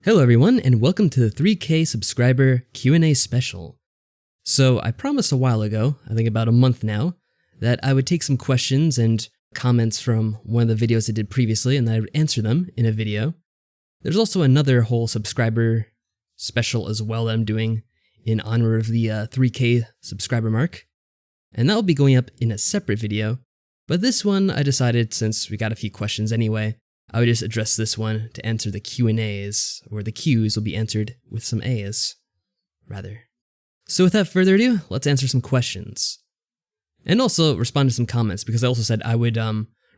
Hello everyone, and welcome to the 3K subscriber Q&A special. So I promised a while ago, I think about a month now, that I would take some questions and comments from one of the videos I did previously and that I would answer them in a video. There's also another whole subscriber special as well that I'm doing in honor of the 3K subscriber mark, and that will be going up in a separate video. But this one I decided, since we got a few questions anyway, I would just address this one to answer the Q&As, or the Qs will be answered with some As, rather. So without further ado, let's answer some questions. And also respond to some comments, because I also said I would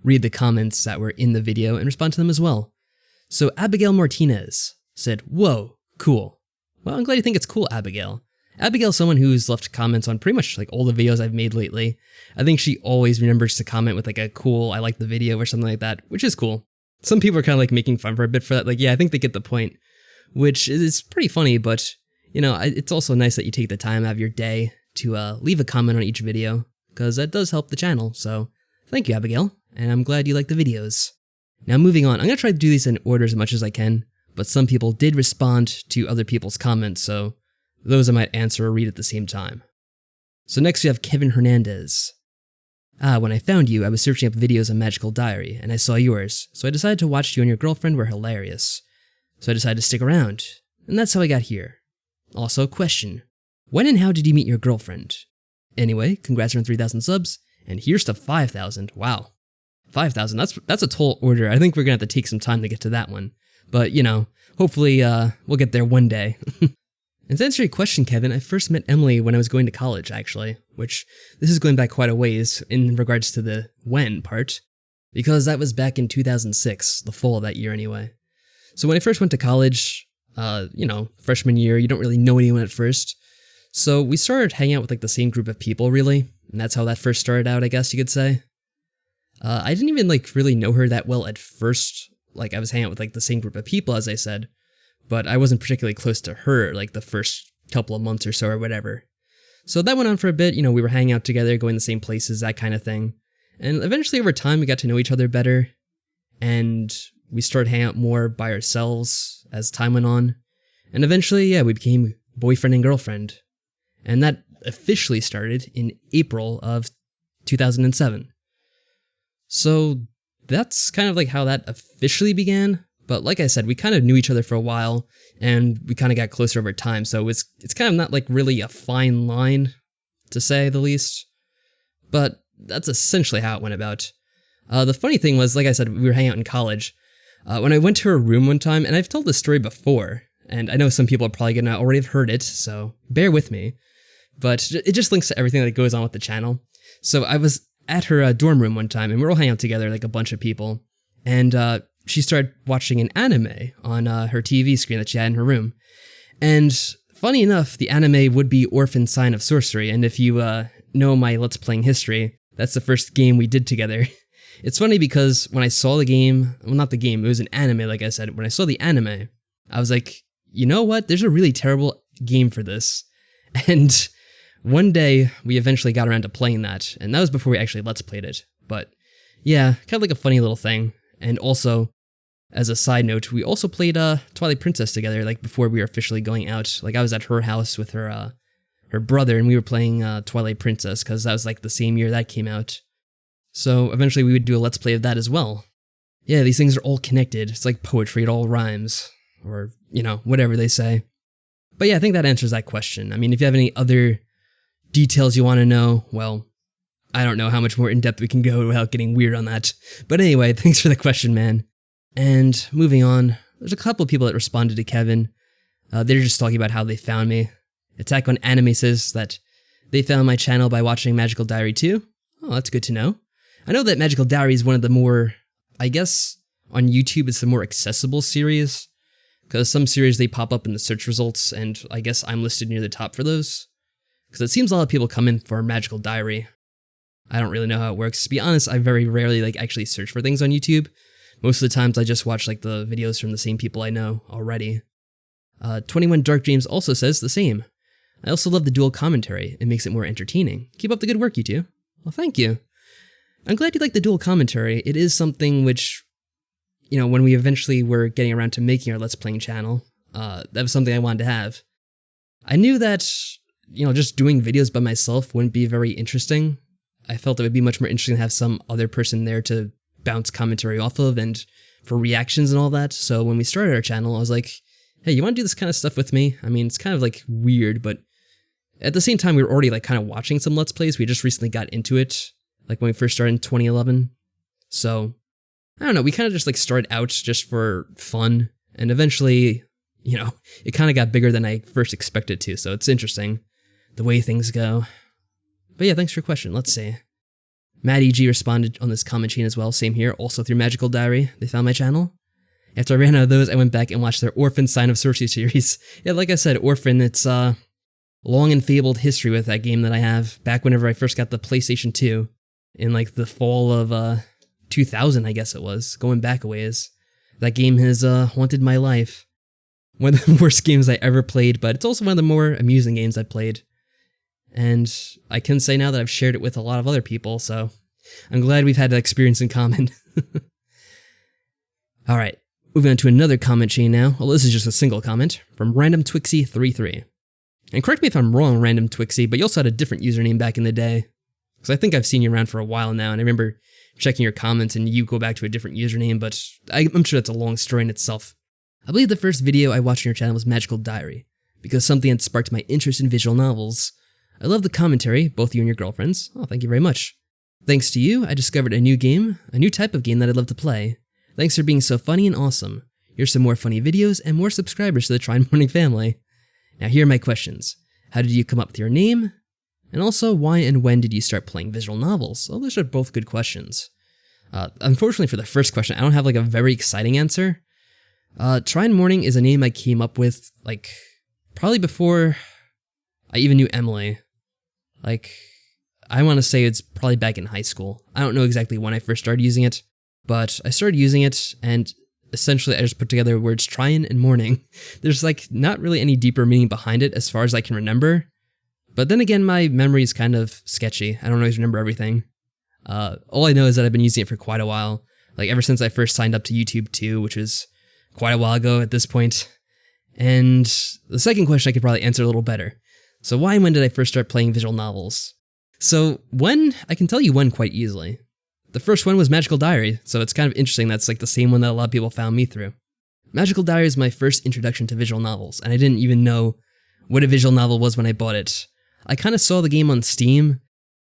read the comments that were in the video and respond to them as well. So Abigail Martinez said, "Whoa, cool." Well, I'm glad you think it's cool, Abigail. Abigail's someone who's left comments on pretty much like all the videos I've made lately. I think she always remembers to comment with like a cool, "I like the video" or something like that, which is cool. Some people are kind of like making fun of her a bit for that, like, yeah, I think they get the point, which is pretty funny, but, you know, it's also nice that you take the time out of your day to leave a comment on each video, because that does help the channel, so thank you, Abigail, and I'm glad you like the videos. Now, moving on, I'm going to try to do these in order as much as I can, but some people did respond to other people's comments, so those I might answer or read at the same time. So next we have Kevin Hernandez. When I found you, I was searching up videos on Magical Diary, and I saw yours, so I decided to watch you and your girlfriend were hilarious. So I decided to stick around, and that's how I got here. Also, question. When and how did you meet your girlfriend? Anyway, congrats on 3,000 subs, and here's to 5,000. Wow. 5,000, that's a tall order. I think we're gonna have to take some time to get to that one. But, you know, hopefully we'll get there one day. And to answer your question, Kevin, I first met Emily when I was going to college, actually, which this is going back quite a ways in regards to the when part, because that was back in 2006, the fall of that year anyway. So when I first went to college, you know, freshman year, you don't really know anyone at first, so we started hanging out with like the same group of people, really, and that's how that first started out, I guess you could say. I didn't even like really know her that well at first, like I was hanging out with like the same group of people, as I said, but I wasn't particularly close to her like the first couple of months or so or whatever. So that went on for a bit, you know, we were hanging out together, going the same places, that kind of thing. And eventually over time we got to know each other better, and we started hanging out more by ourselves as time went on. And eventually, yeah, we became boyfriend and girlfriend. And that officially started in April of 2007. So that's kind of like how that officially began. But like I said, we kind of knew each other for a while, and we kind of got closer over time, so it's kind of not like really a fine line, to say the least. But that's essentially how it went about. The funny thing was, like I said, we were hanging out in college. When I went to her room one time, and I've told this story before, and I know some people are probably gonna already have heard it, so bear with me, but it just links to everything that goes on with the channel. So I was at her dorm room one time, and we were all hanging out together, like a bunch of people, and she started watching an anime on her TV screen that she had in her room. And funny enough, the anime would be Orphan Sign of Sorcery, and if you know my Let's Playing history, that's the first game we did together. It's funny because when I saw the game, well, not the game, it was an anime, like I said. When I saw the anime, I was like, you know what, there's a really terrible game for this. And one day, we eventually got around to playing that, and that was before we actually Let's Played it. But yeah, kind of like a funny little thing. And also, as a side note, we also played Twilight Princess together, like before we were officially going out. Like I was at her house with her brother, and we were playing Twilight Princess, because that was like the same year that came out. So eventually we would do a Let's Play of that as well. Yeah, these things are all connected. It's like poetry, it all rhymes. Or, you know, whatever they say. But yeah, I think that answers that question. I mean, if you have any other details you want to know, well, I don't know how much more in-depth we can go without getting weird on that. But anyway, thanks for the question, man. And moving on, there's a couple of people that responded to Kevin. They're just talking about how they found me. Attack on Anime says that they found my channel by watching Magical Diary 2. Oh, that's good to know. I know that Magical Diary is one of the more, I guess, on YouTube it's the more accessible series, because some series they pop up in the search results, and I guess I'm listed near the top for those. Because it seems a lot of people come in for Magical Diary. I don't really know how it works. To be honest, I very rarely like actually search for things on YouTube. Most of the times I just watch like the videos from the same people I know already. 21 Dark Dreams also says the same. I also love the dual commentary. It makes it more entertaining. Keep up the good work, you two. Well, thank you. I'm glad you like the dual commentary. It is something which, you know, when we eventually were getting around to making our Let's Playing channel, That was something I wanted to have. I knew that, just doing videos by myself wouldn't be very interesting. I felt it would be much more interesting to have some other person there to bounce commentary off of and for reactions and all that. So when we started our channel, I was like, hey, you want to do this kind of stuff with me? I mean, it's kind of like weird, but at the same time, we were already like kind of watching some Let's Plays. We just recently got into it, like when we first started in 2011. So I don't know, we kind of just like started out just for fun, and eventually, it kind of got bigger than I first expected to, so it's interesting the way things go. But yeah, thanks for your question. Let's see. Matt E.G. responded on this comment chain as well, same here, also through Magical Diary. They found my channel. After I ran out of those, I went back and watched their Orphan Sign of Sorcery series. Yeah, like I said, Orphan, it's long and fabled history with that game that I have, back whenever I first got the PlayStation 2, in like the fall of 2000, I guess it was, going back a ways. That game has haunted my life. One of the worst games I ever played, but it's also one of the more amusing games I've played. And I can say now that I've shared it with a lot of other people, so I'm glad we've had that experience in common. Alright, moving on to another comment chain now. Well, this is just a single comment from RandomTwixie33. And correct me if I'm wrong, Random Twixie, but you also had a different username back in the day. Because I think I've seen you around for a while now, and I remember checking your comments and you go back to a different username, but I'm sure that's a long story in itself. I believe the first video I watched on your channel was Magical Diary, because something had sparked my interest in visual novels. I love the commentary, both you and your girlfriends. Oh, thank you very much. Thanks to you, I discovered a new game, a new type of game that I'd love to play. Thanks for being so funny and awesome. Here's some more funny videos and more subscribers to the Tryinmorning family. Now here are my questions. How did you come up with your name? And also, why and when did you start playing visual novels? Well, those are both good questions. Unfortunately for the first question, I don't have like a very exciting answer. Tryinmorning is a name I came up with, like, probably before I even knew Emily. Like, I want to say it's probably back in high school. I don't know exactly when I first started using it, but I started using it, and essentially I just put together the words Tryin and Morning. There's like not really any deeper meaning behind it as far as I can remember. But then again, my memory is kind of sketchy. I don't always remember everything. All I know is that I've been using it for quite a while. Like ever since I first signed up to YouTube too, which was quite a while ago at this point. And the second question I could probably answer a little better. So why and when did I first start playing visual novels? So when, I can tell you when quite easily. The first one was Magical Diary, so it's kind of interesting that's like the same one that a lot of people found me through. Magical Diary is my first introduction to visual novels, and I didn't even know what a visual novel was when I bought it. I kind of saw the game on Steam,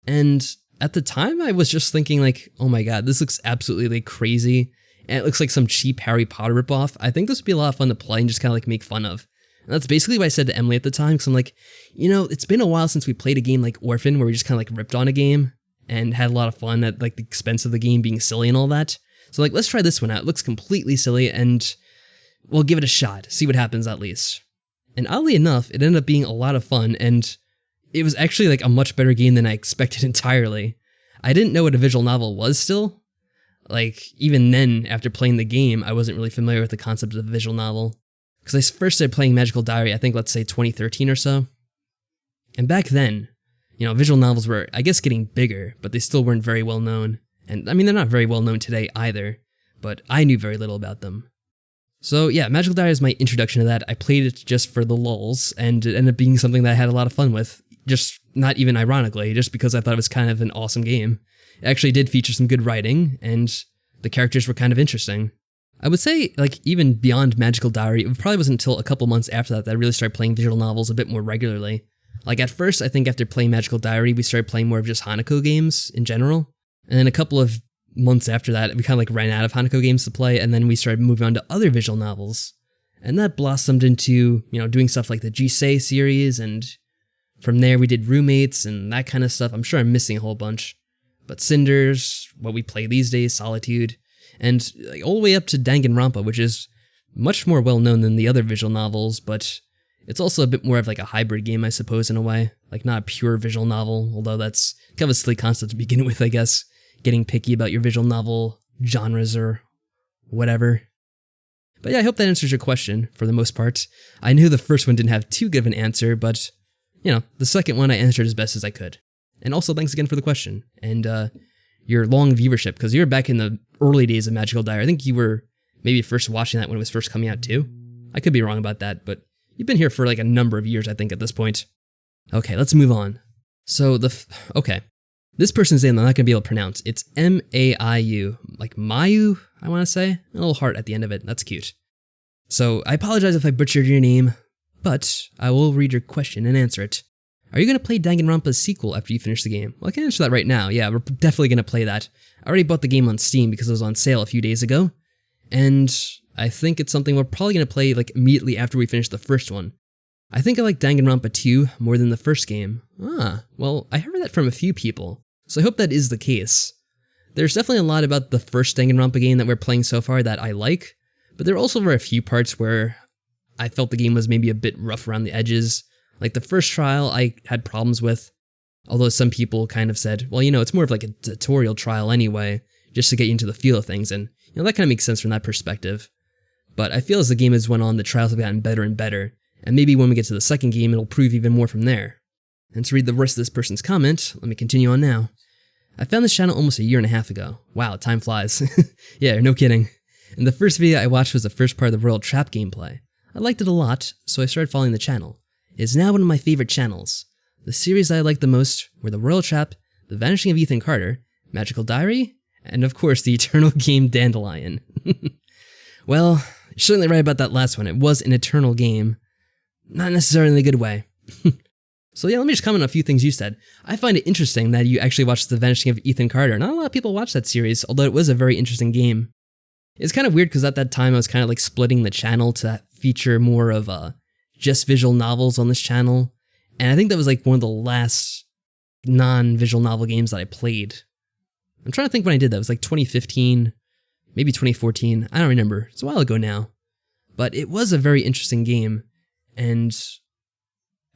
and at the time I was just thinking like, oh my god, this looks absolutely like crazy, and it looks like some cheap Harry Potter ripoff. I think this would be a lot of fun to play and just kind of like make fun of. And that's basically what I said to Emily at the time, because I'm like, it's been a while since we played a game like Orphan, where we just kind of like ripped on a game and had a lot of fun at like the expense of the game being silly and all that. So like, let's try this one out. It looks completely silly, and we'll give it a shot, see what happens at least. And oddly enough, it ended up being a lot of fun, and it was actually like a much better game than I expected entirely. I didn't know what a visual novel was still. Like, even then, after playing the game, I wasn't really familiar with the concept of a visual novel. Because I first started playing Magical Diary, I think, let's say 2013 or so. And back then, visual novels were, I guess, getting bigger, but they still weren't very well known. And I mean, they're not very well known today either, but I knew very little about them. So yeah, Magical Diary is my introduction to that. I played it just for the lulz, and it ended up being something that I had a lot of fun with. Just not even ironically, just because I thought it was kind of an awesome game. It actually did feature some good writing, and the characters were kind of interesting. I would say, like, even beyond Magical Diary, it probably wasn't until a couple months after that I really started playing visual novels a bit more regularly. Like, at first, I think after playing Magical Diary, we started playing more of just Hanako games in general. And then a couple of months after that, we kind of like ran out of Hanako games to play, and then we started moving on to other visual novels. And that blossomed into, doing stuff like the Jisei series, and from there we did Roommates and that kind of stuff. I'm sure I'm missing a whole bunch. But Cinders, what we play these days, Solitude, and like, all the way up to Danganronpa, which is much more well-known than the other visual novels, but it's also a bit more of like a hybrid game, I suppose, in a way. Like, not a pure visual novel, although that's kind of a silly concept to begin with, I guess. Getting picky about your visual novel genres or whatever. But yeah, I hope that answers your question, for the most part. I knew the first one didn't have too good of an answer, but, the second one I answered as best as I could. And also, thanks again for the question, and your long viewership, because you were back in the early days of Magical Diary. I think you were maybe first watching that when it was first coming out too. I could be wrong about that, but you've been here for like a number of years, I think, at this point. Okay, let's move on. So okay. This person's name I'm not going to be able to pronounce. It's Maiu, like Maiu, I want to say. A little heart at the end of it. That's cute. So I apologize if I butchered your name, but I will read your question and answer it. Are you going to play Danganronpa's sequel after you finish the game? Well, I can answer that right now. Yeah, we're definitely going to play that. I already bought the game on Steam because it was on sale a few days ago, and I think it's something we're probably going to play like immediately after we finish the first one. I think I like Danganronpa 2 more than the first game. Well, I heard that from a few people, so I hope that is the case. There's definitely a lot about the first Danganronpa game that we're playing so far that I like, but there also were a few parts where I felt the game was maybe a bit rough around the edges. Like the first trial I had problems with, although some people kind of said, well, you know, it's more of like a tutorial trial anyway, just to get you into the feel of things, and you know, that kind of makes sense from that perspective. But I feel as the game has went on, the trials have gotten better and better, and maybe when we get to the second game, it'll prove even more from there. And to read the rest of this person's comment, let me continue on now. I found this channel almost a year and a half ago. Wow, time flies. Yeah, no kidding. And the first video I watched was the first part of the Royal Trap gameplay. I liked it a lot, so I started following the channel. It's now one of my favorite channels. The series I liked the most were the Royal Trap, The Vanishing of Ethan Carter, Magical Diary, and of course the eternal game Dandelion. Well, you're certainly right about that last one. It was an eternal game. Not necessarily in a good way. So yeah, let me just comment on a few things you said. I find it interesting that you actually watched The Vanishing of Ethan Carter. Not a lot of people watch that series, although it was a very interesting game. It's kind of weird because at that time I was kind of like splitting the channel to feature more of just visual novels on this channel, and I think that was like one of the last non-visual novel games that I played. I'm trying to think when I did that. It was like 2015, maybe 2014, I don't remember. It's a while ago now. But it was a very interesting game, and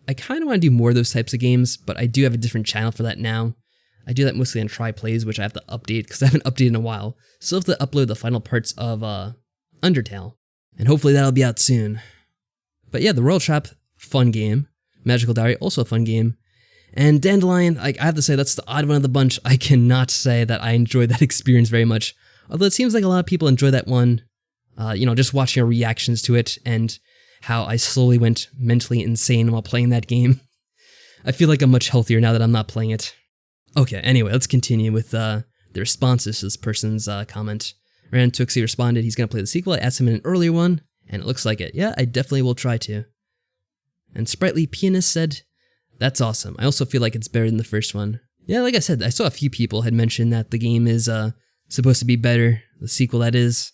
I kind of want to do more of those types of games, but I do have a different channel for that now. I do that mostly on Try Plays, which I have to update because I haven't updated in a while. Still have to upload the final parts of Undertale, and hopefully that'll be out soon. But yeah, the Royal Trap, fun game. Magical Diary, also a fun game. And Dandelion, I have to say, that's the odd one of the bunch. I cannot say that I enjoyed that experience very much. Although it seems like a lot of people enjoy that one. You know, just watching our reactions to it and how I slowly went mentally insane while playing that game. I feel like I'm much healthier now that I'm not playing it. Okay, anyway, let's continue with the responses to this person's comment. Rand Tuxie responded he's going to play the sequel. I asked him in an earlier one, and it looks like it. Yeah, I definitely will try to. And Sprightly Pianist said, that's awesome. I also feel like it's better than the first one. Yeah, like I said, I saw a few people had mentioned that the game is supposed to be better. The sequel, that is.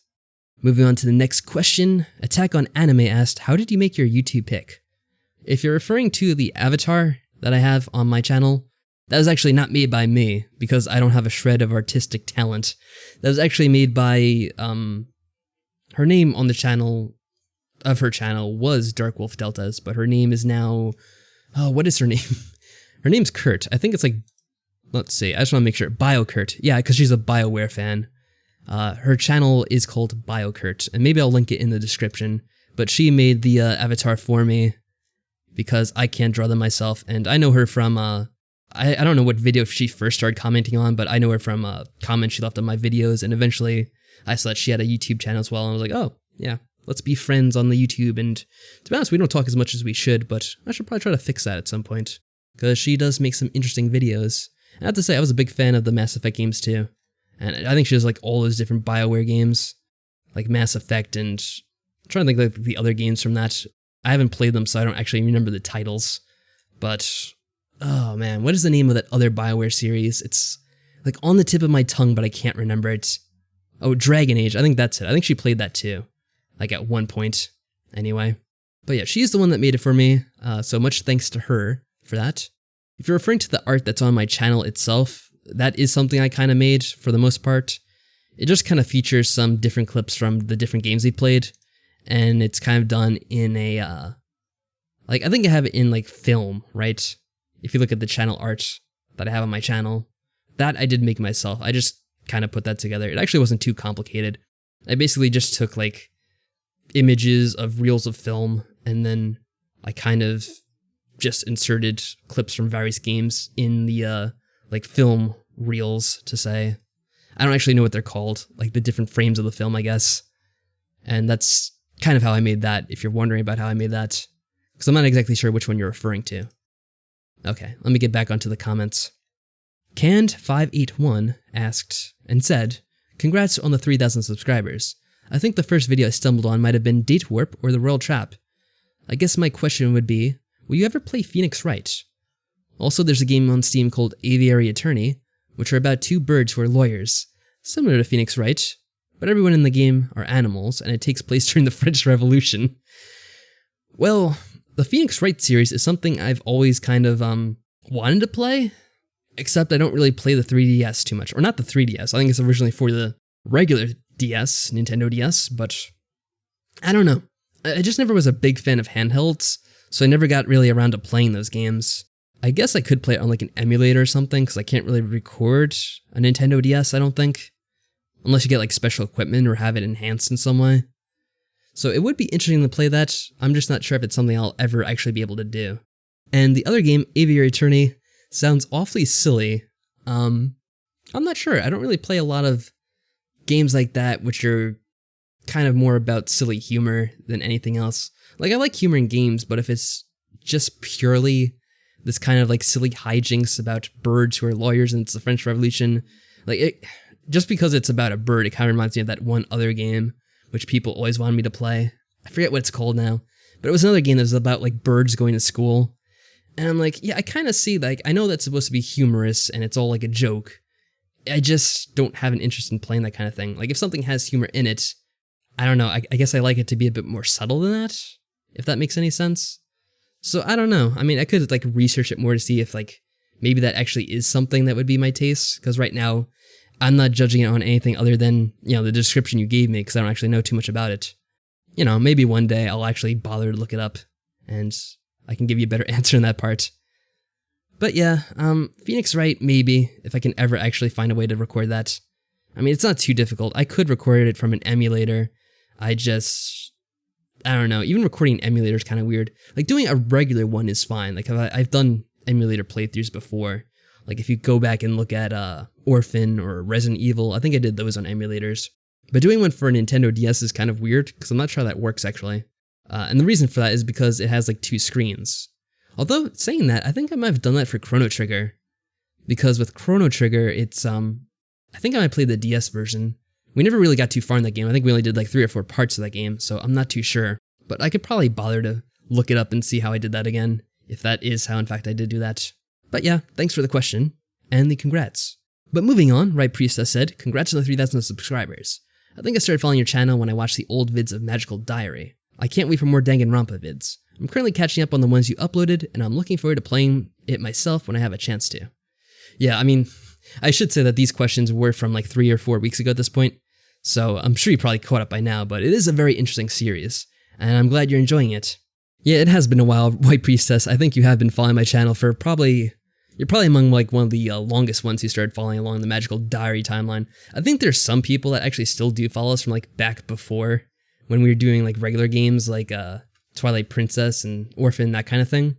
Moving on to the next question. Attack on Anime asked, how did you make your YouTube pick? If you're referring to the avatar that I have on my channel, that was actually not made by me, because I don't have a shred of artistic talent. That was actually made by, her name on the channel, of her channel, was Dark Wolf Deltas, but her name is now, oh, what is her name? Her name's Kurt. I think it's like, let's see, I just want to make sure, BioKurt. Yeah, because she's a BioWare fan. Her channel is called BioKurt, and maybe I'll link it in the description, but she made the avatar for me, because I can't draw them myself, and I know her from, I don't know what video she first started commenting on, but I know her from comments she left on my videos, and eventually I saw that she had a YouTube channel as well, and I was like, oh, yeah, let's be friends on the YouTube, and to be honest, we don't talk as much as we should, but I should probably try to fix that at some point, because she does make some interesting videos. And I have to say, I was a big fan of the Mass Effect games too, and I think she does like all those different BioWare games, like Mass Effect, and I'm trying to think like the other games from that. I haven't played them, so I don't actually remember the titles, but oh man, what is the name of that other BioWare series? It's like on the tip of my tongue, but I can't remember it. Oh, Dragon Age, I think that's it. I think she played that too, like at one point, anyway. But yeah, she's the one that made it for me, so much thanks to her for that. If you're referring to the art that's on my channel itself, that is something I kind of made for the most part. It just kind of features some different clips from the different games we played, and it's kind of done in a, like I think I have it in like film, right? If you look at the channel art that I have on my channel, that I did make myself. I just kind of put that together. It actually wasn't too complicated. I basically just took like images of reels of film, and then I kind of just inserted clips from various games in the like film reels to say. I don't actually know what they're called, like the different frames of the film, I guess. And that's kind of how I made that, if you're wondering about how I made that. Because I'm not exactly sure which one you're referring to. Okay, let me get back onto the comments. Cand581 asked and said, "Congrats on the 3,000 subscribers. I think the first video I stumbled on might have been Date Warp or The Royal Trap. I guess my question would be, will you ever play Phoenix Wright? Also, there's a game on Steam called Aviary Attorney, which are about two birds who are lawyers, similar to Phoenix Wright, but everyone in the game are animals, and it takes place during the French Revolution." Well, the Phoenix Wright series is something I've always kind of wanted to play, except I don't really play the 3DS too much. Or not the 3DS, I think it's originally for the regular DS, Nintendo DS, but I don't know. I just never was a big fan of handhelds, so I never got really around to playing those games. I guess I could play it on like an emulator or something, because I can't really record a Nintendo DS, I don't think. Unless you get like special equipment or have it enhanced in some way. So it would be interesting to play that, I'm just not sure if it's something I'll ever actually be able to do. And the other game, Aviary Attorney, sounds awfully silly. I'm not sure, I don't really play a lot of games like that, which are kind of more about silly humor than anything else. Like, I like humor in games, but if it's just purely this kind of like silly hijinks about birds who are lawyers and it's the French Revolution, like just because it's about a bird, it kind of reminds me of that one other game which people always wanted me to play. I forget what it's called now, but it was another game that was about like birds going to school. And I'm like, yeah, I kind of see, like, I know that's supposed to be humorous and it's all like a joke. I just don't have an interest in playing that kind of thing. Like, if something has humor in it, I don't know, I guess I like it to be a bit more subtle than that, if that makes any sense. So I don't know, I mean, I could like research it more to see if like, maybe that actually is something that would be my taste, because right now, I'm not judging it on anything other than, you know, the description you gave me, because I don't actually know too much about it. You know, maybe one day I'll actually bother to look it up, and I can give you a better answer in that part. But yeah, Phoenix Wright, maybe, if I can ever actually find a way to record that. I mean, it's not too difficult. I could record it from an emulator. I don't know, even recording an emulator is kind of weird. Like, doing a regular one is fine. Like, I've done emulator playthroughs before. Like, if you go back and look at Orphan or Resident Evil, I think I did those on emulators. But doing one for a Nintendo DS is kind of weird, because I'm not sure how that works, actually. And the reason for that is because it has, like, two screens. Although, saying that, I think I might have done that for Chrono Trigger. Because with Chrono Trigger, it's, I think I might play the DS version. We never really got too far in that game. I think we only did, like, 3 or 4 parts of that game, so I'm not too sure. But I could probably bother to look it up and see how I did that again, if that is how, in fact, I did do that. But yeah, thanks for the question, and the congrats. But moving on, Whitepriestess said, "Congrats on the 3,000 subscribers. I think I started following your channel when I watched the old vids of Magical Diary. I can't wait for more Danganronpa vids. I'm currently catching up on the ones you uploaded, and I'm looking forward to playing it myself when I have a chance to." Yeah, I mean, I should say that these questions were from like 3 or 4 weeks ago at this point, so I'm sure you probably caught up by now, but it is a very interesting series, and I'm glad you're enjoying it. Yeah, it has been a while, Whitepriestess. I think you have been following my channel for you're probably among like one of the longest ones who started following along the Magical Diary timeline. I think there's some people that actually still do follow us from like back before, when we were doing like regular games like Twilight Princess and Orphan, that kind of thing.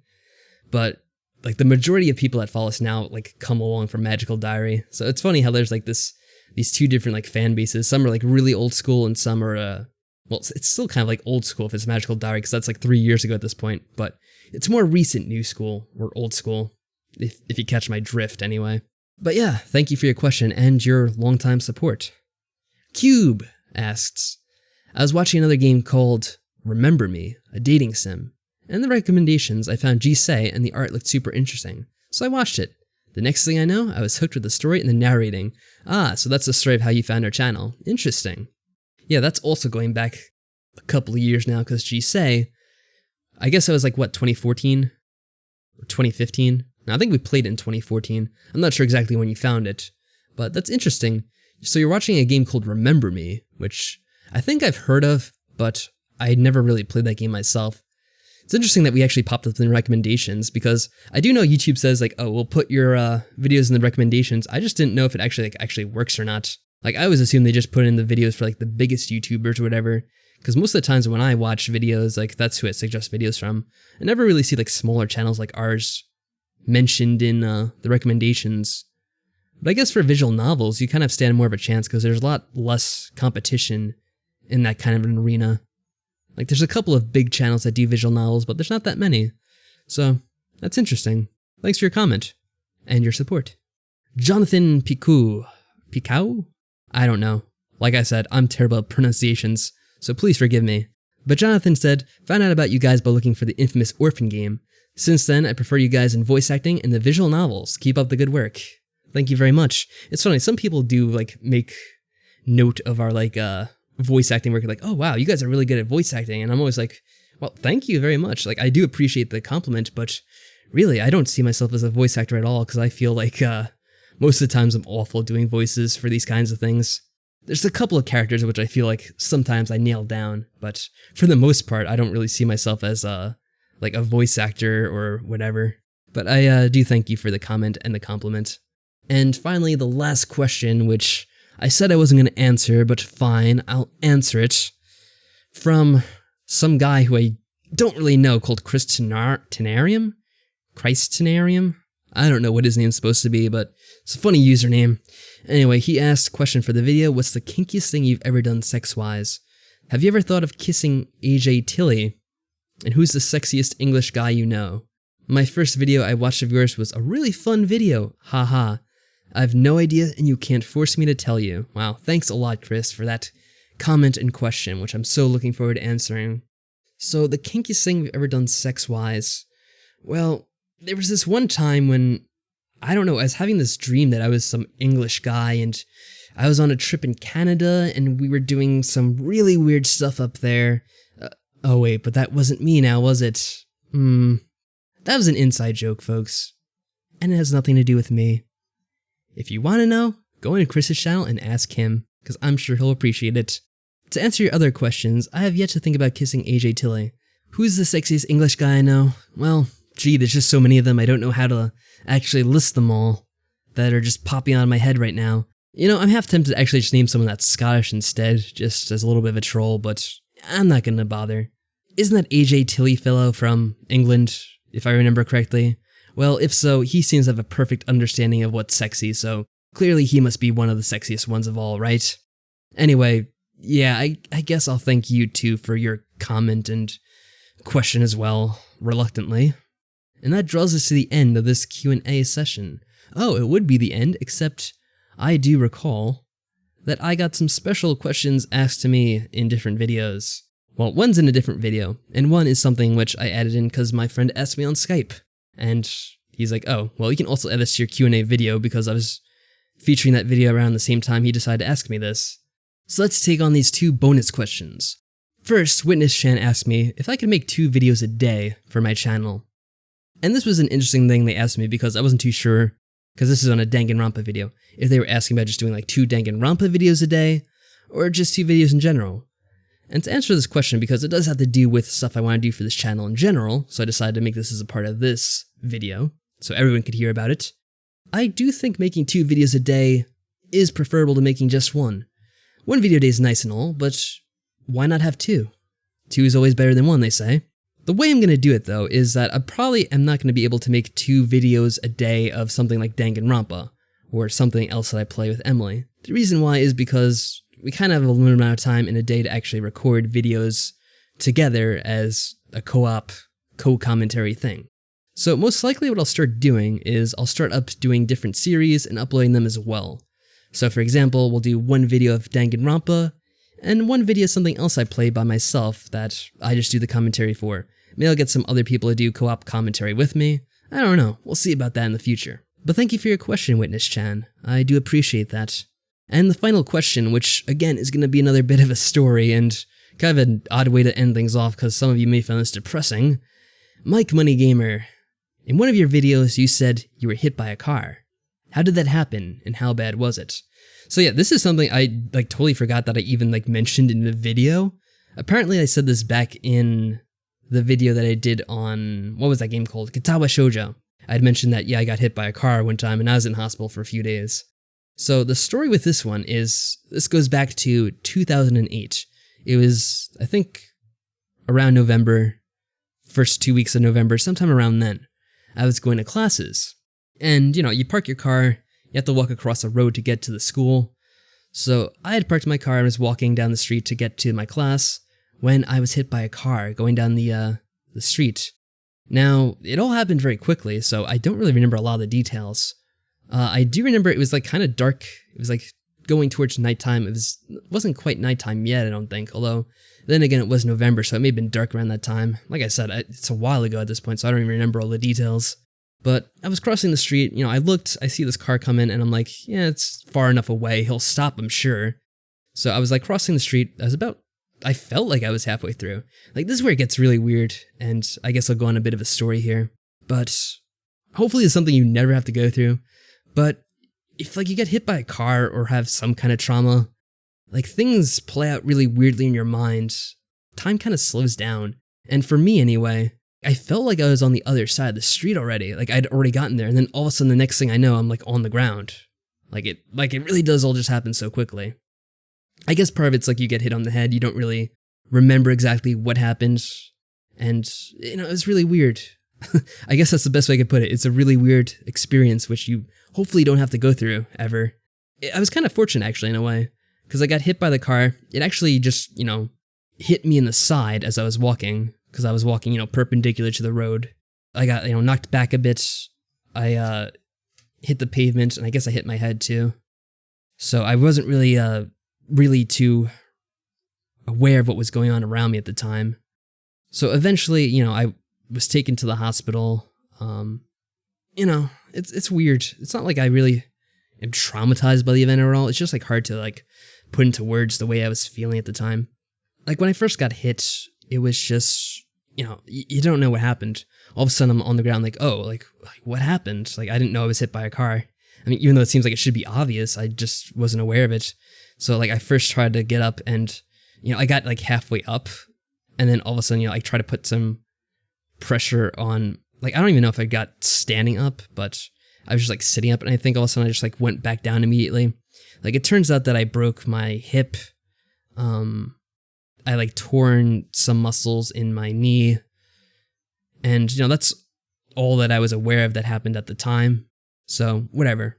But like the majority of people that follow us now like come along from Magical Diary. So it's funny how there's like these two different like fan bases. Some are like really old school and some are well, it's still kind of like old school if it's Magical Diary, because that's like 3 years ago at this point, but it's more recent new school or old school, if you catch my drift anyway. But yeah, thank you for your question and your longtime support. Cube asks, "I was watching another game called Remember Me, a dating sim, and in the recommendations I found Jisei and the art looked super interesting, so I watched it. The next thing I know, I was hooked with the story and the narrating. Ah, so that's the story of how you found our channel. Interesting." Yeah, that's also going back a couple of years now, because Jisei, I guess it was like, what, 2014? Or 2015? No, I think we played it in 2014. I'm not sure exactly when you found it, but that's interesting. So you're watching a game called Remember Me, which I think I've heard of, but I never really played that game myself. It's interesting that we actually popped up in the recommendations, because I do know YouTube says like, oh, we'll put your videos in the recommendations. I just didn't know if it actually works or not. Like, I always assume they just put in the videos for like the biggest YouTubers or whatever, because most of the times when I watch videos, like that's who I suggest videos from. I never really see like smaller channels like ours mentioned in the recommendations. But I guess for visual novels, you kind of stand more of a chance because there's a lot less competition in that kind of an arena. Like, there's a couple of big channels that do visual novels, but there's not that many. So, that's interesting. Thanks for your comment and your support. Jonathan Picou. Picou? I don't know. Like I said, I'm terrible at pronunciations, so please forgive me. But Jonathan said, found out about you guys by looking for the infamous Orphan game. Since then, I prefer you guys in voice acting and the visual novels. Keep up the good work. Thank you very much. It's funny, some people do, like, make note of our, like, voice acting work, like, oh wow, you guys are really good at voice acting, and I'm always like, well, thank you very much. Like, I do appreciate the compliment, but really, I don't see myself as a voice actor at all, because I feel like, most of the times I'm awful doing voices for these kinds of things. There's a couple of characters which I feel like sometimes I nail down, but for the most part, I don't really see myself as, like a voice actor or whatever. But I do thank you for the comment and the compliment. And finally, the last question, which I said I wasn't going to answer, but fine, I'll answer it. From some guy who I don't really know, called Chris Tenarium? Christ Tenarium? I don't know what his name's supposed to be, but it's a funny username. Anyway, he asked, question for the video, what's the kinkiest thing you've ever done sex-wise? Have you ever thought of kissing AJ Tilly? And who's the sexiest English guy you know? My first video I watched of yours was a really fun video, haha. I have no idea and you can't force me to tell you. Wow, thanks a lot, Chris, for that comment and question, which I'm so looking forward to answering. So, the kinkiest thing we've ever done sex-wise? Well, there was this one time when, I don't know, I was having this dream that I was some English guy and I was on a trip in Canada and we were doing some really weird stuff up there. Oh wait, but that wasn't me now, was it? That was an inside joke, folks. And it has nothing to do with me. If you want to know, go into Chris's channel and ask him, because I'm sure he'll appreciate it. To answer your other questions, I have yet to think about kissing AJ Tilly. Who's the sexiest English guy I know? Well, gee, there's just so many of them, I don't know how to actually list them all that are just popping out of my head right now. You know, I'm half tempted to actually just name someone that's Scottish instead, just as a little bit of a troll, but I'm not gonna bother. Isn't that AJ Tilly fellow from England, if I remember correctly? Well, if so, he seems to have a perfect understanding of what's sexy, so clearly he must be one of the sexiest ones of all, right? Anyway, yeah, I guess I'll thank you too for your comment and question as well, reluctantly. And that draws us to the end of this Q&A session. Oh, it would be the end, except I do recall that I got some special questions asked to me in different videos. Well, one's in a different video, and one is something which I added in because my friend asked me on Skype. And he's like, oh, well, you can also add this to your Q&A video because I was featuring that video around the same time he decided to ask me this. So let's take on these two bonus questions. First, WitnessChan asked me if I could make 2 videos a day for my channel. And this was an interesting thing they asked me because I wasn't too sure, because this is on a Danganronpa video, if they were asking about just doing like 2 Danganronpa videos a day, or just 2 videos in general. And to answer this question, because it does have to do with stuff I want to do for this channel in general, so I decided to make this as a part of this video, so everyone could hear about it. I do think making 2 videos a day is preferable to making just 1. 1 video a day is nice and all, but why not have 2? 2 is always better than 1, they say. The way I'm going to do it, though, is that I probably am not going to be able to make 2 videos a day of something like Danganronpa, or something else that I play with Emily. The reason why is because we kind of have a limited amount of time in a day to actually record videos together as a co-op, co-commentary thing. So most likely what I'll start doing is I'll start up doing different series and uploading them as well. So for example, we'll do 1 video of Danganronpa, and 1 video of something else I play by myself that I just do the commentary for. Maybe I'll get some other people to do co-op commentary with me. I don't know, we'll see about that in the future. But thank you for your question, WitnessChan. I do appreciate that. And the final question, which again is going to be another bit of a story and kind of an odd way to end things off because some of you may find this depressing. MikeMoneyGmr, in one of your videos you said you were hit by a car. How did that happen and how bad was it? So yeah, this is something I totally forgot that I even mentioned in the video. Apparently I said this back in the video that I did on, what was that game called? Katawa Shoujo. I'd mentioned that, yeah, I got hit by a car one time and I was in hospital for a few days. So the story with this one is, this goes back to 2008. It was, I think, around November, first 2 weeks of November, sometime around then. I was going to classes. And, you know, you park your car, you have to walk across a road to get to the school. So I had parked my car and was walking down the street to get to my class when I was hit by a car going down the street. Now, it all happened very quickly, so I don't really remember a lot of the details. I do remember it was like kind of dark. It was like going towards nighttime. It wasn't quite nighttime yet, I don't think, although then again it was November, so it may have been dark around that time. Like I said, it's a while ago at this point, so I don't even remember all the details. But I was crossing the street, I looked, I see this car come in, and I'm like, yeah, it's far enough away, he'll stop, I'm sure. So I was like crossing the street, I felt like I was halfway through. Like, this is where it gets really weird, and I guess I'll go on a bit of a story here. But hopefully it's something you never have to go through. But if like you get hit by a car or have some kind of trauma, like things play out really weirdly in your mind. Time kind of slows down. And for me anyway, I felt like I was on the other side of the street already. Like I'd already gotten there, and then all of a sudden the next thing I know, I'm like on the ground. Like it really does all just happen so quickly. I guess part of it's like you get hit on the head, you don't really remember exactly what happened, and it was really weird. I guess that's the best way I could put it. It's a really weird experience which you hopefully don't have to go through ever. I was kind of fortunate actually in a way, because I got hit by the car. It actually just, hit me in the side as I was walking, because I was walking, perpendicular to the road. I got, knocked back a bit. I hit the pavement, and I guess I hit my head too. So I wasn't really too aware of what was going on around me at the time. So eventually, I was taken to the hospital. It's weird. It's not like I really am traumatized by the event at all. It's just like hard to like put into words the way I was feeling at the time. Like when I first got hit, it was just, you don't know what happened. All of a sudden I'm on the ground like, oh, like what happened? Like I didn't know I was hit by a car. I mean, even though it seems like it should be obvious, I just wasn't aware of it. So like I first tried to get up and, I got like halfway up, and then all of a sudden, I tried to put some pressure on, like, I don't even know if I got standing up, but I was just like sitting up, and I think all of a sudden I just like went back down immediately. Like it turns out that I broke my hip. I like torn some muscles in my knee, and that's all that I was aware of that happened at the time. So whatever.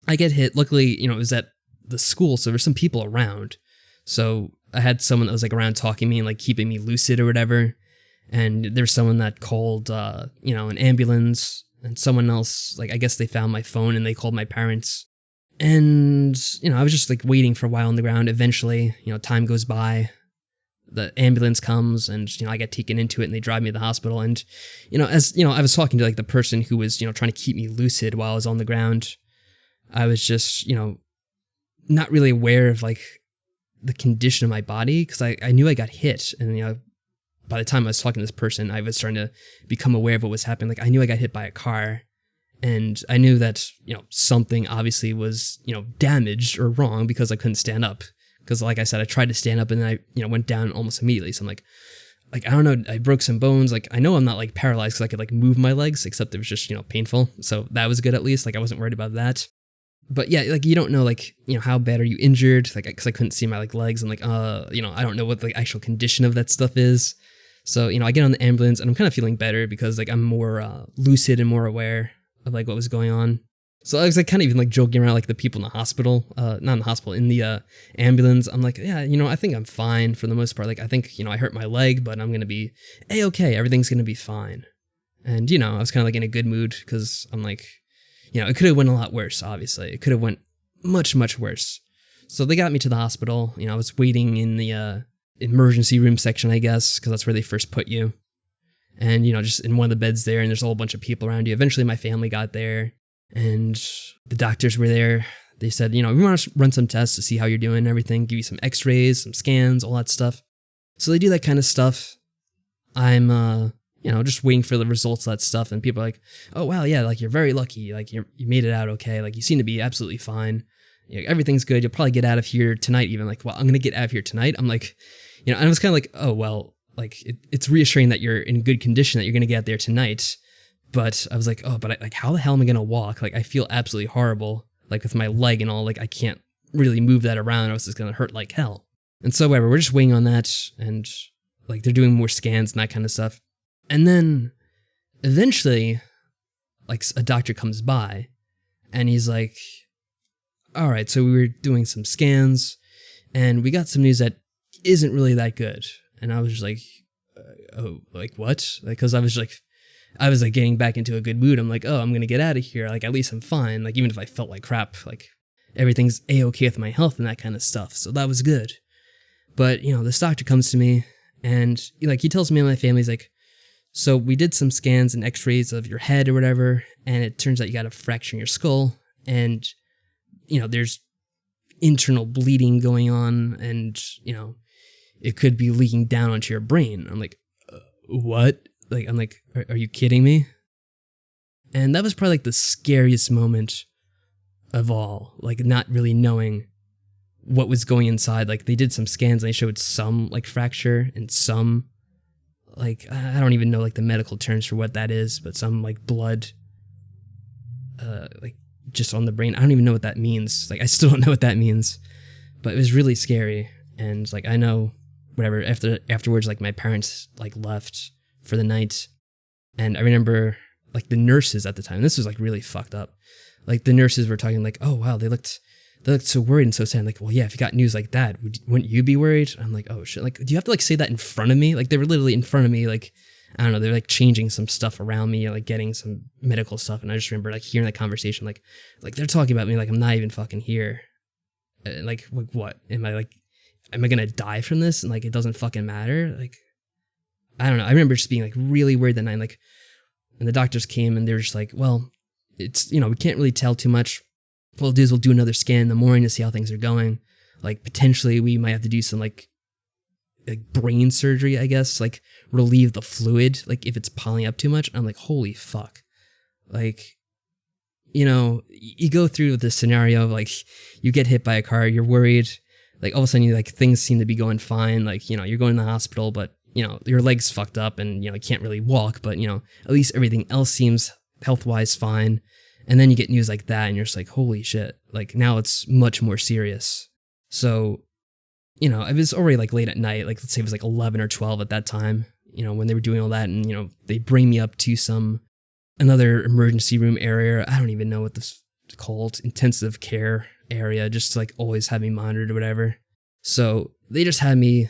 I get hit. Luckily, it was at the school, so there's some people around. So I had someone that was like around talking to me and like keeping me lucid or whatever. And there's someone that called, an ambulance, and someone else, like, I guess they found my phone and they called my parents. And, I was just like waiting for a while on the ground. Eventually, time goes by, the ambulance comes, and, I get taken into it and they drive me to the hospital. And, as, I was talking to like the person who was, trying to keep me lucid while I was on the ground. I was just, not really aware of like the condition of my body, because I knew I got hit, and by the time I was talking to this person, I was starting to become aware of what was happening. Like I knew I got hit by a car, and I knew that something obviously was damaged or wrong, because I couldn't stand up. Because like I said, I tried to stand up and then I went down almost immediately. So I'm like I don't know, I broke some bones. Like I know I'm not like paralyzed, because I could like move my legs, except it was just painful. So that was good at least. Like I wasn't worried about that. But yeah, like you don't know, like, how bad are you injured? Like, because I couldn't see my like legs. I'm like, I don't know what the actual condition of that stuff is. So, I get on the ambulance and I'm kind of feeling better, because like I'm more lucid and more aware of like what was going on. So I was like kind of even like joking around like the people in the hospital, not in the hospital, in the ambulance. I'm like, yeah, I think I'm fine for the most part. Like I think, I hurt my leg, but I'm going to be A-okay. Everything's going to be fine. And, I was kind of like in a good mood, because I'm like, it could have went a lot worse, obviously. It could have went much, much worse. So they got me to the hospital. I was waiting in the emergency room section, I guess, because that's where they first put you. And, just in one of the beds there, and there's a whole bunch of people around you. Eventually my family got there, and the doctors were there. They said, we want to run some tests to see how you're doing and everything, give you some x-rays, some scans, all that stuff. So they do that kind of stuff. I'm, just waiting for the results of that stuff, and people are like, oh wow, yeah, like you're very lucky, like you made it out okay, like you seem to be absolutely fine, everything's good, you'll probably get out of here tonight even. Like, well, I'm gonna get out of here tonight. I'm like, and I was kind of like, oh well, like it's reassuring that you're in good condition, that you're gonna get out there tonight. But I was like, oh, but like how the hell am I gonna walk? Like I feel absolutely horrible, like with my leg and all, like I can't really move that around. I was just gonna hurt like hell. And so whatever, we're just waiting on that, and like they're doing more scans and that kind of stuff. And then eventually, like a doctor comes by, and he's like, all right, so we were doing some scans, and we got some news that isn't really that good. And I was just like, oh, like what? Like, cause I was like getting back into a good mood. I'm like, oh, I'm going to get out of here. Like, at least I'm fine. Like, even if I felt like crap, like everything's a-okay with my health and that kind of stuff. So that was good. But, this doctor comes to me and like, he tells me and my family's like, so we did some scans and x-rays of your head or whatever. And it turns out you got a fracture in your skull and, there's internal bleeding going on and, it could be leaking down onto your brain. I'm like, what? Like, I'm like, are you kidding me? And that was probably like the scariest moment of all, like not really knowing what was going inside. Like they did some scans and they showed some like fracture and some like, I don't even know like the medical terms for what that is, but some like blood, like just on the brain. I don't even know what that means. Like I still don't know what that means, but it was really scary. And like, I know whatever afterwards, like my parents like left for the night. And I remember like the nurses at the time, this was like really fucked up. Like the nurses were talking like, oh wow, they looked so worried and so sad. I'm like, well, yeah, if you got news like that, wouldn't you be worried? I'm like, oh shit. Like, do you have to like say that in front of me? Like they were literally in front of me. Like, I don't know. They're like changing some stuff around me, or, like getting some medical stuff. And I just remember like hearing that conversation, like they're talking about me. Like I'm not even fucking here. Like what? Am I going to die from this? And like, it doesn't fucking matter. Like, I don't know. I remember just being like really worried that night. Like, and the doctors came and they were just like, well, it's, we can't really tell too much. What we'll do is we'll do another scan in the morning to see how things are going. Like potentially we might have to do some like brain surgery, I guess, like relieve the fluid, like if it's piling up too much. I'm like, holy fuck. Like, you go through this scenario of like you get hit by a car, you're worried, like all of a sudden you like things seem to be going fine. Like, you're going to the hospital, but your leg's fucked up and, you can't really walk, but, at least everything else seems health-wise fine. And then you get news like that and you're just like, holy shit, like now it's much more serious. So, it was already like late at night, like let's say it was like 11 or 12 at that time, when they were doing all that and, they bring me up to another emergency room area. I don't even know what this is called, intensive care area, just to, like always have me monitored or whatever. So they just had me,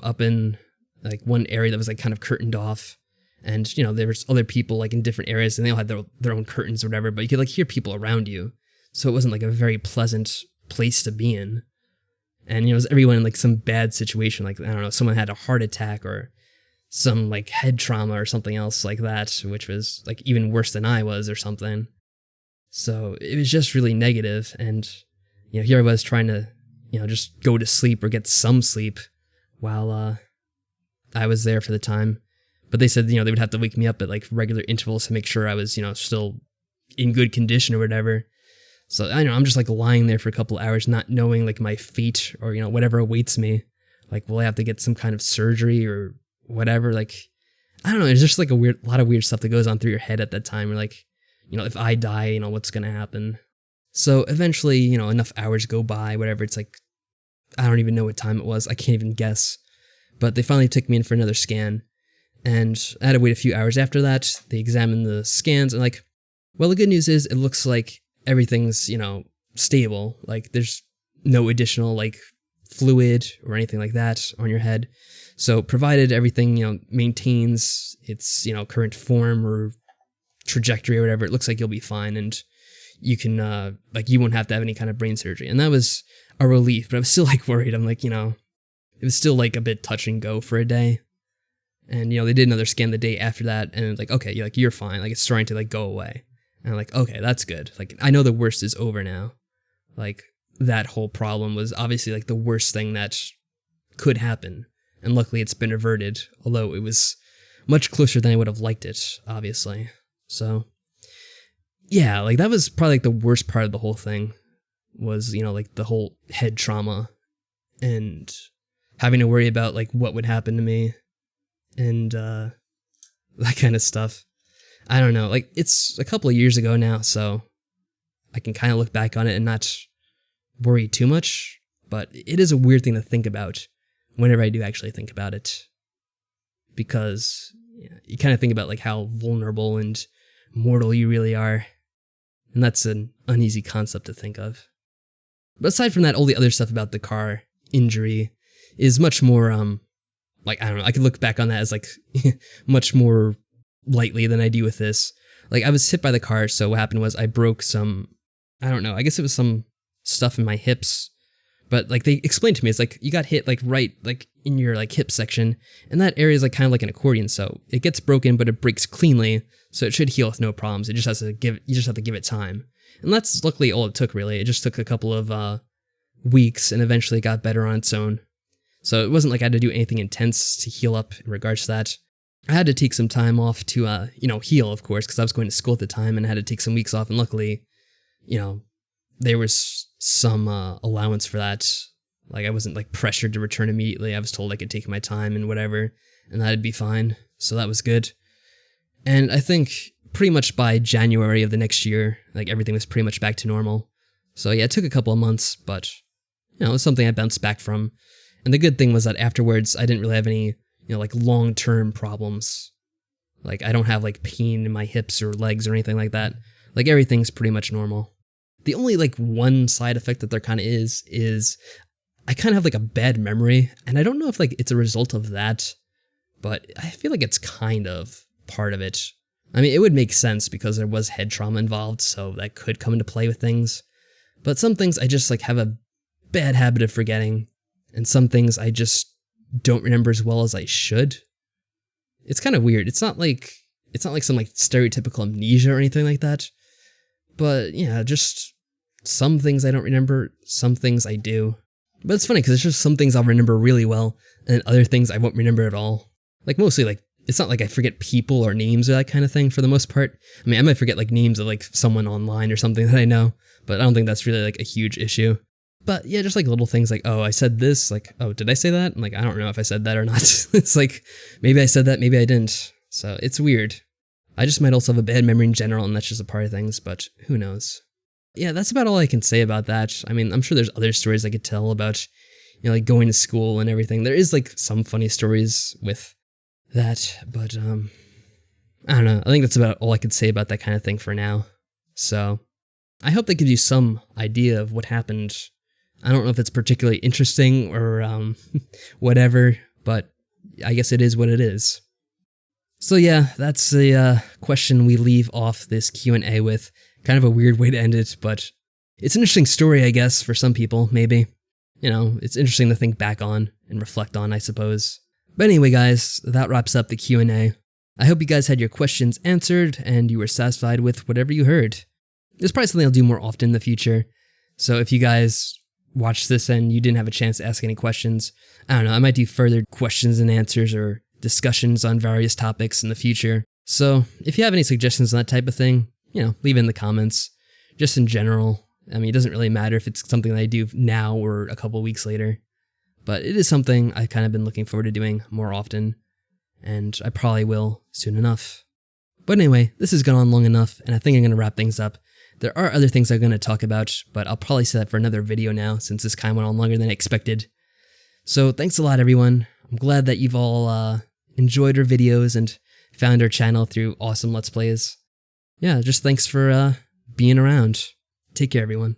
up in like one area that was like kind of curtained off. And, there was other people like in different areas and they all had their own curtains or whatever, but you could like hear people around you. So it wasn't like a very pleasant place to be in. And, it was everyone in like some bad situation. Like, I don't know, someone had a heart attack or some like head trauma or something else like that, which was like even worse than I was or something. So it was just really negative. And, here I was trying to, just go to sleep or get some sleep while I was there for the time. But they said, they would have to wake me up at like regular intervals to make sure I was, still in good condition or whatever. So I know I'm just like lying there for a couple hours, not knowing like my fate or, whatever awaits me. Like, will I have to get some kind of surgery or whatever? Like, I don't know. There's just like a lot of weird stuff that goes on through your head at that time. Or like, if I die, what's going to happen? So eventually, enough hours go by, whatever. It's like, I don't even know what time it was. I can't even guess. But they finally took me in for another scan. And I had to wait a few hours after that. They examined the scans and like, well, the good news is it looks like everything's, stable. Like there's no additional like fluid or anything like that on your head. So provided everything, maintains its, current form or trajectory or whatever, it looks like you'll be fine. And you can, like you won't have to have any kind of brain surgery. And that was a relief, but I was still like worried. I'm like, it was still like a bit touch and go for a day. And, they did another scan the day after that, and it's like, okay, you're fine. Like, it's starting to, like, go away. And I'm like, okay, that's good. Like, I know the worst is over now. Like, that whole problem was obviously, like, the worst thing that could happen. And luckily it's been averted, although it was much closer than I would have liked it, obviously. So, yeah, like, that was probably, like, the worst part of the whole thing was, like, the whole head trauma and having to worry about, like, what would happen to me. And that kind of stuff. I don't know, like it's a couple of years ago now, so I can kind of look back on it and not worry too much, but it is a weird thing to think about whenever I do actually think about it, because you kind of think about like how vulnerable and mortal you really are, and that's an uneasy concept to think of. But aside from that, all the other stuff about the car injury is much more like, I don't know, I could look back on that as like much more lightly than I do with this. Like, I was hit by the car, so what happened was I broke some, I don't know, I guess it was some stuff in my hips, but like they explained to me, it's like you got hit like right like in your like hip section, and that area is like kind of like an accordion, so it gets broken but it breaks cleanly, so it should heal with no problems. It just has to give, you just have to give it time. And that's luckily all it took, really. It just took a couple of weeks and eventually got better on its own. So it wasn't like I had to do anything intense to heal up in regards to that. I had to take some time off to, heal, of course, because I was going to school at the time and I had to take some weeks off. And luckily, there was some allowance for that. Like, I wasn't like pressured to return immediately. I was told I could take my time and whatever, and that'd be fine. So that was good. And I think pretty much by January of the next year, like everything was pretty much back to normal. So yeah, it took a couple of months, but it was something I bounced back from. And the good thing was that afterwards, I didn't really have any, like long-term problems. Like, I don't have like pain in my hips or legs or anything like that. Like, everything's pretty much normal. The only like one side effect that there kind of is I kind of have like a bad memory, and I don't know if like it's a result of that, but I feel like it's kind of part of it. I mean, it would make sense because there was head trauma involved, so that could come into play with things. But some things I just like have a bad habit of forgetting, and some things I just don't remember as well as I should. It's kind of weird. It's not like some like stereotypical amnesia or anything like that. But yeah, just some things I don't remember, some things I do. But it's funny because it's just some things I'll remember really well, and other things I won't remember at all. Like, mostly like, it's not like I forget people or names or that kind of thing for the most part. I mean, I might forget like names of like someone online or something that I know, but I don't think that's really like a huge issue. But yeah, just like little things like, oh, I said this, like, oh, did I say that? And like, I don't know if I said that or not. It's like, maybe I said that, maybe I didn't. So it's weird. I just might also have a bad memory in general, and that's just a part of things, but who knows? Yeah, that's about all I can say about that. I mean, I'm sure there's other stories I could tell about, like going to school and everything. There is like some funny stories with that, but I don't know. I think that's about all I could say about that kind of thing for now. So I hope that gives you some idea of what happened. I don't know if it's particularly interesting or whatever, but I guess it is what it is. So yeah, that's the question we leave off this Q&A with. Kind of a weird way to end it, but it's an interesting story, I guess, for some people, maybe. It's interesting to think back on and reflect on, I suppose. But anyway, guys, that wraps up the Q&A. I hope you guys had your questions answered and you were satisfied with whatever you heard. It's probably something I'll do more often in the future. So if you guys watched this and you didn't have a chance to ask any questions, I don't know, I might do further questions and answers or discussions on various topics in the future. So if you have any suggestions on that type of thing, leave it in the comments. Just in general, I mean, it doesn't really matter if it's something that I do now or a couple weeks later. But it is something I've kind of been looking forward to doing more often, and I probably will soon enough. But anyway, this has gone on long enough, and I think I'm going to wrap things up. There are other things I'm going to talk about, but I'll probably set that for another video now, since this kind of went on longer than I expected. So thanks a lot, everyone. I'm glad that you've all enjoyed our videos and found our channel through awesome Let's Plays. Yeah, just thanks for being around. Take care, everyone.